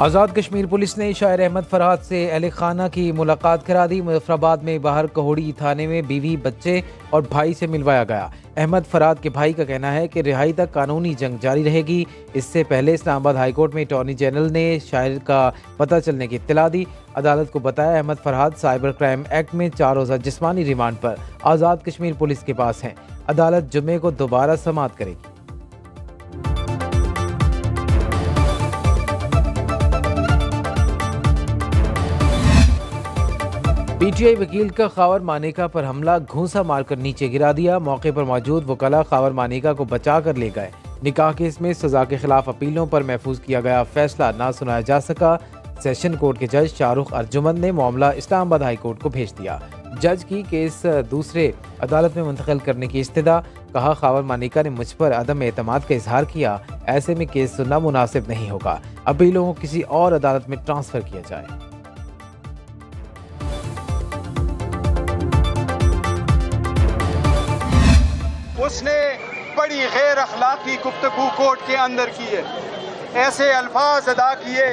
Azad Kashmir police ने शायर अहमद फरहाद से अहले खाना की मुलाकात करा दी। मुजफ्फराबाद में बाहर कहोड़ी थाने में बीवी, बच्चे और भाई से मिलवाया गया। अहमद फरहाद के भाई का कहना है कि रिहाई तक कानूनी जंग जारी रहेगी। इससे पहले इस्लामाबाद हाईकोर्ट में अटॉर्नी जनरल ने शायर का पता चलने की इत्तला दी। अदालत को बताया Ahmed Farhad cyber crime act में 4 रोज़ा जिस्मानी रिमांड पर आज़ाद कश्मीर पुलिस के पास हैं। अदालत जुम्मे को दोबारा समाअत करेगी। पीटीआई वकील का खावर मानेका पर हमला, घूंसा मारकर नीचे गिरा दिया। मौके पर मौजूद वकला खावर मानेका को बचा कर ले गए। निकाह केस में सजा के खिलाफ अपीलों पर महफूज किया गया फैसला ना सुनाया जा सका। सेशन कोर्ट के जज शाहरुख अर्जुमंद ने मामला इस्लामाबाद हाई कोर्ट को भेज दिया। जज की केस दूसरे अदालत में मुंतकिल करने की इस्तदा। कहा खावर मानेका ने मुझ पर अदम एतमाद का इजहार किया, ऐसे में केस सुनना मुनासिब नहीं होगा। अपीलों को किसी और अदालत में ट्रांसफर किया जाए। उसने बड़ी गैर अखलाकी गुफ्तगू कोर्ट के अंदर की है, ऐसे अल्फाज अदा किए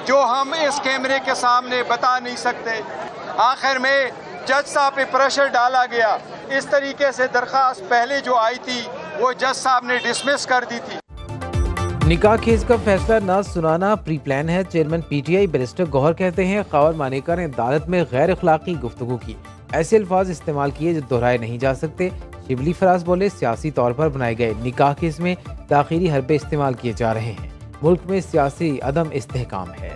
जो हम इस कैमरे के सामने बता नहीं सकते। आखिर में जज साहब पे प्रेशर डाला गया। इस तरीके से दरख्वास्त पहले जो आई थी वो जज साहब ने डिसमिस कर दी थी। निकाह केस का फैसला ना सुनाना प्री प्लान है। चेयरमैन पीटीआई बैरिस्टर गौहर कहते हैं खावर मानेका ने अदालत में गैर अखलाकी गुफ्तगू की, ऐसे अल्फाज इस्तेमाल किए जो दोहराए नहीं जा सकते। शिबली फराज बोले सियासी तौर पर बनाए गए निकाह केस में ताखीरी हरबे इस्तेमाल किए जा रहे हैं। मुल्क में सियासी अदम इस्तेहकाम है।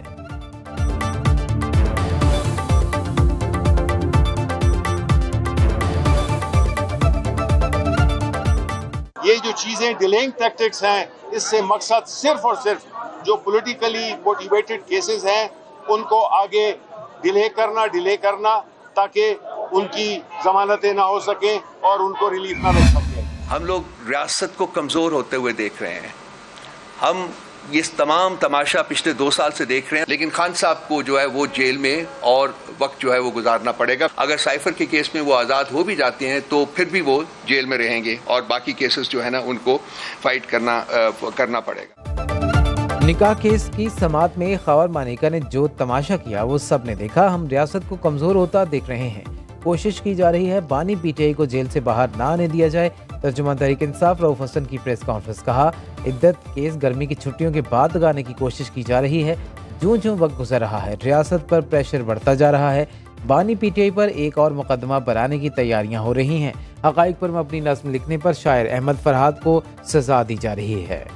ये जो चीजें डिलेइंग टैक्टिक्स हैं, इससे मकसद सिर्फ और सिर्फ जो पॉलिटिकली मोटिवेटेड केसेस हैं उनको आगे डिले करना ताकि उनकी जमानतें ना हो सके और उनको रिलीफ ना मिल सके। हम लोग रियासत को कमजोर होते हुए देख रहे हैं। हम ये तमाम तमाशा पिछले 2 साल से देख रहे हैं, लेकिन खान साहब को जो है वो जेल में और वक्त जो है वो गुजारना पड़ेगा। अगर साइफर के केस में वो आज़ाद हो भी जाते हैं तो फिर भी वो जेल में रहेंगे और बाकी केसेस जो है ना उनको फाइट करना पड़ेगा। निकाह केस की समाअत में खावर मानेका ने जो तमाशा किया वो सब ने देखा। हम रियासत को कमजोर होता देख रहे हैं। कोशिश की जा रही है बानी पीटीआई को जेल से बाहर ना आने दिया जाए। तर्जुमान तहरीक इंसाफ रऊफ हसन की प्रेस कॉन्फ्रेंस। कहा इद्दत केस गर्मी की छुट्टियों के बाद लगाने की कोशिश की जा रही है। ज्यों वक्त गुजर रहा है रियासत पर प्रेशर बढ़ता जा रहा है। बानी पीटीआई पर एक और मुकदमा बनाने की तैयारियां हो रही हैं। हकाइक पर अपनी नज़्म लिखने पर शायर अहमद फरहाद को सजा दी जा रही है।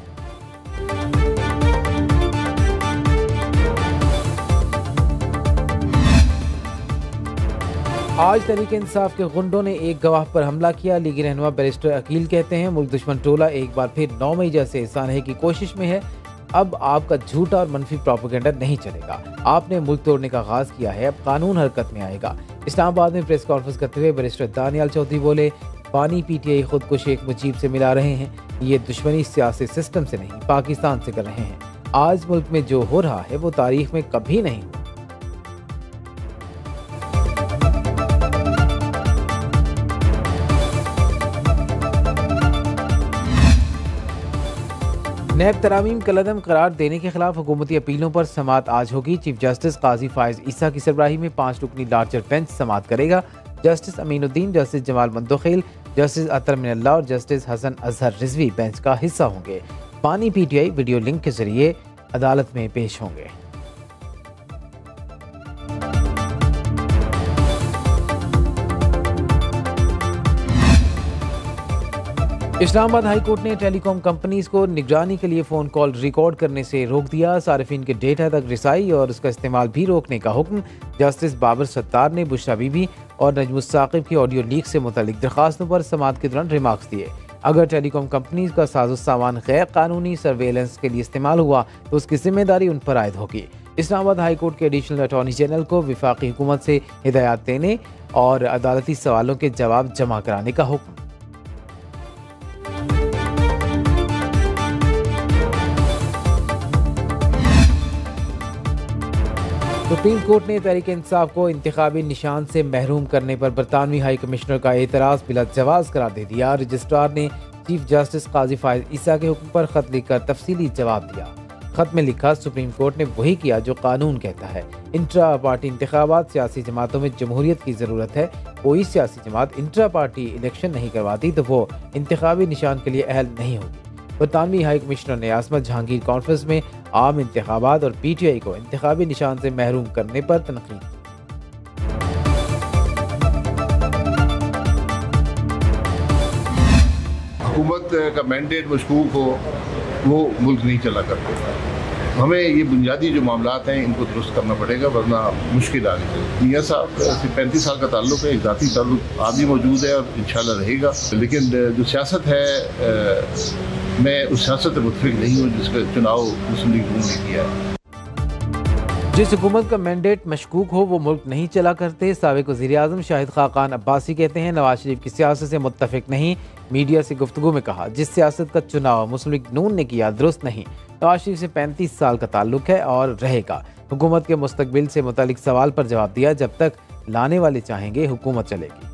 आज तहरीक इंसाफ के गुंडों ने एक गवाह पर हमला किया। लीगी रहनुमा बैरिस्टर अकील कहते हैं मुल्क दुश्मन टोला एक बार फिर 9 मई जैसे सानहे की कोशिश में है। अब आपका झूठा और मनफी प्रोपेगेंडा नहीं चलेगा। आपने मुल्क तोड़ने का आगाज किया है, अब कानून हरकत में आएगा। इस्लामाबाद में प्रेस कॉन्फ्रेंस करते हुए बैरिस्टर दानियाल चौधरी बोले बानी पीटीआई खुद को शेख मुजीब से मिला रहे हैं। ये दुश्मनी सियासी सिस्टम से नहीं पाकिस्तान से कर रहे हैं। आज मुल्क में जो हो रहा है वो तारीख में कभी नहीं हुआ। नैब तरामीम कलदम करार देने के खिलाफ हुकूमती अपीलों पर समाअत आज होगी। चीफ जस्टिस काजी फायज ईसा की सरबराही में 5 रुकनी लार्जर बेंच समाअत करेगा। Justice Aminuddin, justice Jamal Mandokhel, justice Athar Minallah और जस्टिस हसन अजहर रिजवी बेंच का हिस्सा होंगे। बानी पीटीआई वीडियो लिंक के जरिए अदालत में पेश होंगे। इस्लामाबाद हाई कोर्ट ने टेलीकॉम कंपनीज को निगरानी के लिए फ़ोन कॉल रिकॉर्ड करने से रोक दिया। सार्फिन के डेटा तक रिसाई और उसका इस्तेमाल भी रोकने का हुक्म। जस्टिस बाबर सत्तार ने बुशरा बीबी और नजमुस साकिब की ऑडियो लीक से मुतल्लिक दरखास्तों पर समाअत के दौरान रिमार्क्स दिए। अगर टेलीकॉम कंपनीज का साजो सामान गैर कानूनी सर्वेलेंस के लिए इस्तेमाल हुआ तो उसकी जिम्मेदारी उन पर आयद होगी। इस्लामाबाद हाई कोर्ट के एडिशनल अटॉर्नी जनरल को वफाकी हुकूमत से हिदायत देने और अदालती सवालों के जवाब जमा कराने का हुक्म। सुप्रीम कोर्ट ने तहरीक इंसाफ को इंतखाबी निशान से महरूम करने पर बरतानवी हाई कमिश्नर का एतराज़ बिला जवाज़ करार दे दिया। रजिस्ट्रार ने चीफ जस्टिस काजी फायज ईसा के हुक्म पर खत लिखकर तफसीली जवाब दिया। खत में लिखा, सुप्रीम कोर्ट ने वही किया जो कानून कहता है। इंट्रा पार्टी इंतखाबात सियासी जमातों में जमहूरियत की ज़रूरत है। कोई सियासी जमात इंट्रा पार्टी इलेक्शन नहीं करवाती तो वो इंतखाबी निशान के लिए अहल नहीं होगी। बरतानवी हाई कमिश्नर ने आसमत जहांगीर कॉन्फ्रेंस में आम इंतखाबात और PTI को इंतखाबी निशान से महरूम करने पर तनकीद की। हुकूमत का मैंडेट मशकूक हो वो मुल्क नहीं चला करते। हमें ये बुनियादी जो मामलात हैं इनको दुरुस्त करना पड़ेगा, वरना मुश्किल आ गई। मियाँ साहब से 35 साल का ताल्लुक है, एक ज़ाती ताल्लुक आज भी मौजूद है और इंशाल्लाह रहेगा। लेकिन जो सियासत है मैं उस सियासत से मुतफिक नहीं हूँ जिसका चुनाव मुस्लिम लीग नून ने किया है। जिस हुकूमत का मैंडेट मशकूक हो वो मुल्क नहीं चला करते। साबिक वज़ीर-ए-आज़म शाहिद खाकान अब्बासी कहते हैं, नवाज शरीफ की सियासत से मुत्तफिक नहीं। मीडिया से गुफ्तगू में कहा, जिस सियासत का चुनाव मुस्लिम लीग नून ने किया दुरुस्त नहीं। नवाज शरीफ से 35 साल का ताल्लुक है और रहेगा। हुकूमत के मुस्तकबिल से मुतालिक सवाल पर जवाब दिया, जब तक लाने वाले चाहेंगे हुकूमत चलेगी।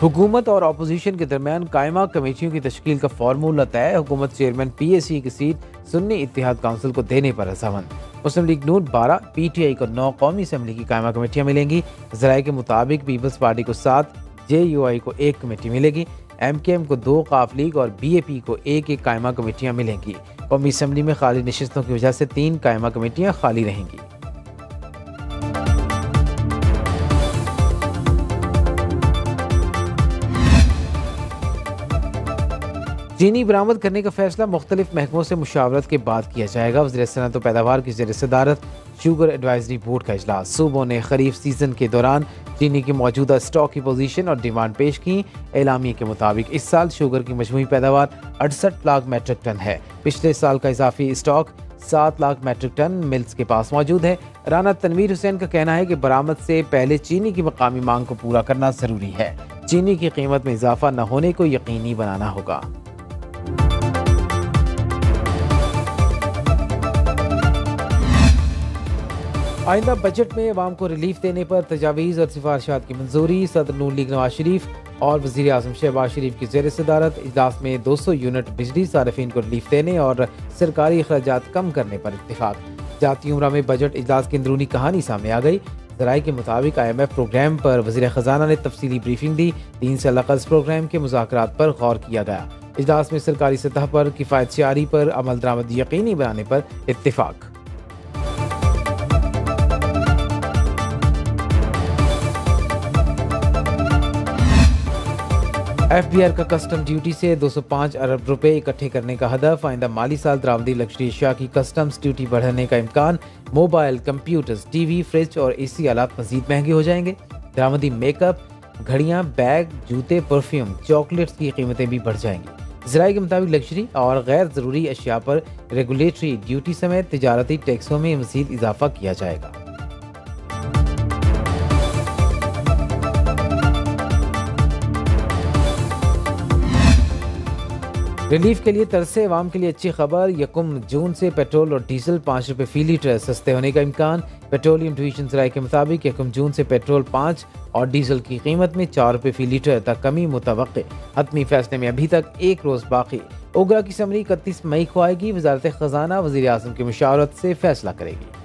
हुकूमत और अपोजिशन के दरमियान कायमा कमेटियों की तश्कील का फार्मूला तय। हुकूमत चेयरमैन PAC की सीट सुन्नी इत्तेहाद काउंसिल को देने पर रजामंद। मुस्लिम लीग नून 12, PTI को 9 कौमी असम्बली की कायमा कमेटियाँ मिलेंगी। ज़राए के मुताबिक पीपल्स पार्टी को 7, JUI को 1 कमेटी मिलेगी। MKM को 2, काफ लीग और BAP को 1 कायमा कमेटियाँ मिलेंगी। कौमी असम्बली में खाली नशिस्तों की वजह से 3 कायमा कमेटियाँ खाली रहेंगी। चीनी बरामद करने का फैसला मुख्तलिफ महकमों से मुशावरत के बाद किया जाएगा। वज़ीर सनअत व पैदावार की ज़ेर सदारत शुगर एडवाइजरी बोर्ड का इजलास। सूबों ने खरीफ सीजन के दौरान चीनी की मौजूदा स्टॉक की पोजीशन और डिमांड पेश की। एलामिया के मुताबिक इस साल शुगर की मजमूई पैदावार 68 लाख मेट्रिक टन है। पिछले साल का इजाफी stock 7 lakh metric ton mills के पास मौजूद है। राना तनवीर हुसैन का कहना है कि बरामद से पहले चीनी की मकामी मांग को पूरा करना जरूरी है। चीनी की कीमत में इजाफा न होने को यकीनी बनाना होगा। आइंदा बजट में अवाम को रिलीफ देने पर तजावीज़ और सिफारिशात की मंजूरी। सदर नून लीग नवाज शरीफ और वज़ीर आज़म शहबाज शरीफ की ज़ेर सदारत इजलास में 200 यूनिट बिजली सार्फिन को रिलीफ देने और सरकारी अखराजात कम करने पर इत्तिफाक। जाती उम्रा में बजट इजलास की अंदरूनी कहानी सामने आ गई। ज़राए के मुताबिक IMF प्रोग्राम पर वज़ीर ख़जाना ने तफसीली ब्रीफिंग दी। 3 साल कर्ज प्रोग्राम के मुज़ाकरात पर गौर किया गया। इजलास में सरकारी सतह पर किफ़ायतशारी पर अमल दरामद यकीनी बनाने पर इत्तिफाक। FBR का कस्टम ड्यूटी से 205 अरब रुपए इकट्ठे करने का हदफ। आइंदा माली साल दरामदी लग्जरी अशिया की कस्टम्स ड्यूटी बढ़ाने का इम्कान। मोबाइल, कंप्यूटर्स, TV, फ्रिज और AC आलात मजीद महंगे हो जाएंगे। दरामदी मेकअप, घड़ियां, बैग, जूते, परफ्यूम, चॉकलेट्स की कीमतें भी बढ़ जाएंगी। ज़राए के मुताबिक लग्जरी और गैर ज़रूरी अशिया पर रेगुलेटरी ड्यूटी समेत तिजारती टैक्सों में मजीद इजाफा किया जाएगा। रिलीफ के लिए तरसे अवाम के लिए अच्छी खबर। 1 जून से पेट्रोल और डीजल 5 रुपये फी लीटर सस्ते होने का इम्कान। पेट्रोलियम डिवीजन ज़राए के मुताबिक 1 जून से पेट्रोल 5 और डीजल की कीमत में 4 रुपये फी लीटर तक कमी मुतवक्के। हतमी फैसले में अभी तक 1 रोज़ बाकी। ओगरा की समरी 31 मई को आएगी। वज़ारत ख़जाना वज़ीर आज़म की मुशावरत से फैसला करेगी।